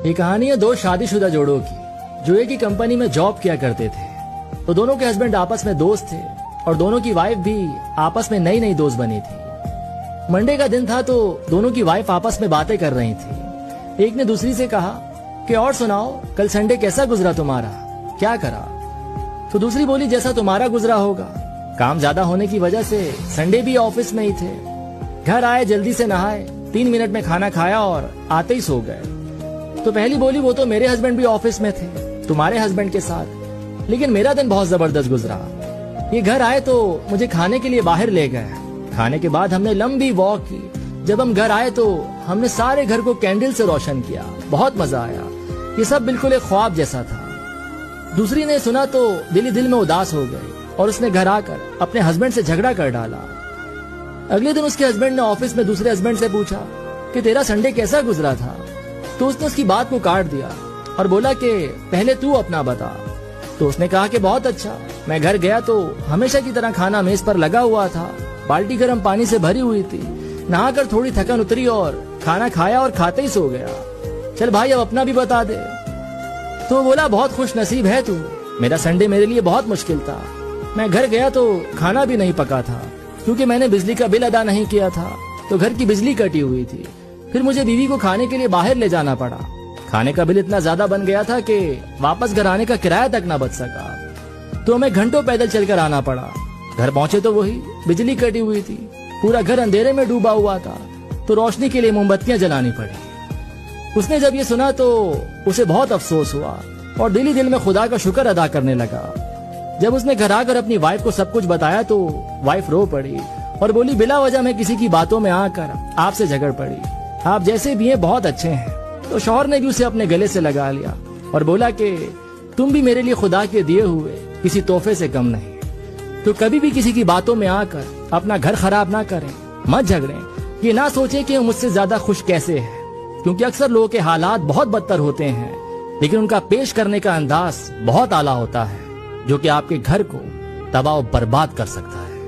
ये कहानी है दो शादीशुदा जोड़ों की जो एक ही कंपनी में जॉब किया करते थे। तो दोनों के हस्बैंड आपस में दोस्त थे और दोनों की वाइफ भी आपस में नई नई दोस्त बनी थी। मंडे का दिन था तो दोनों की वाइफ आपस में बातें कर रही थी। एक ने दूसरी से कहा कि और सुनाओ, कल संडे कैसा गुजरा तुम्हारा, क्या करा? तो दूसरी बोली जैसा तुम्हारा गुजरा होगा, काम ज्यादा होने की वजह से संडे भी ऑफिस में ही थे। घर आए, जल्दी से नहाए, 3 मिनट में खाना खाया और आते ही सो गए। तो पहली बोली वो तो मेरे हस्बैंड भी ऑफिस में थे तुम्हारे हस्बैंड के साथ, लेकिन मेरा दिन बहुत जबरदस्त गुजरा। ये घर आए तो मुझे खाने के लिए बाहर ले गए। खाने के बाद हमने लंबी वॉक की। जब हम घर आए तो हमने सारे घर को कैंडल से रोशन किया, बहुत मजा आया। ये सब बिल्कुल एक ख्वाब जैसा था। दूसरी ने सुना तो दिल ही दिल में उदास हो गई और उसने घर आकर अपने हस्बैंड से झगड़ा कर डाला। अगले दिन उसके हस्बैंड ने ऑफिस में दूसरे हस्बैंड से पूछा कि तेरा संडे कैसा गुजरा था? तो उसने उसकी बात को काट दिया और बोला कि पहले तू अपना बता। तो उसने कहा कि बहुत अच्छा, मैं घर गया तो हमेशा की तरह खाना मेज पर लगा हुआ था, बाल्टी गर्म पानी से भरी हुई थी, नहाकर थोड़ी थकन उतरी और खाना खाया और खाते ही सो गया। चल भाई अब अपना भी बता दे। तो बोला बहुत खुश नसीब है तू, मेरा संडे मेरे लिए बहुत मुश्किल था। मैं घर गया तो खाना भी नहीं पका था क्योंकि मैंने बिजली का बिल अदा नहीं किया था, तो घर की बिजली कटी हुई थी। फिर मुझे बीवी को खाने के लिए बाहर ले जाना पड़ा। खाने का बिल इतना ज्यादा बन गया था कि वापस घर आने का किराया तक ना बच सका, तो हमें घंटों पैदल चलकर आना पड़ा। घर पहुंचे तो वही बिजली कटी हुई थी, पूरा घर अंधेरे में डूबा हुआ था, तो रोशनी के लिए मोमबत्तियां जलानी पड़ी। उसने जब ये सुना तो उसे बहुत अफसोस हुआ और दिल ही दिल में खुदा का शुक्र अदा करने लगा। जब उसने घर आकर अपनी वाइफ को सब कुछ बताया तो वाइफ रो पड़ी और बोली बिला वजह मैं किसी की बातों में आकर आपसे झगड़ पड़ी, आप जैसे भी हैं बहुत अच्छे हैं। तो शौहर ने भी उसे अपने गले से लगा लिया और बोला कि तुम भी मेरे लिए खुदा के दिए हुए किसी तोहफे से कम नहीं। तो कभी भी किसी की बातों में आकर अपना घर खराब ना करें, मत झगड़ें, ये ना सोचें कि मुझसे ज्यादा खुश कैसे है, क्योंकि अक्सर लोगों के हालात बहुत बदतर होते हैं लेकिन उनका पेश करने का अंदाज बहुत आला होता है, जो कि आपके घर को तबाह और बर्बाद कर सकता है।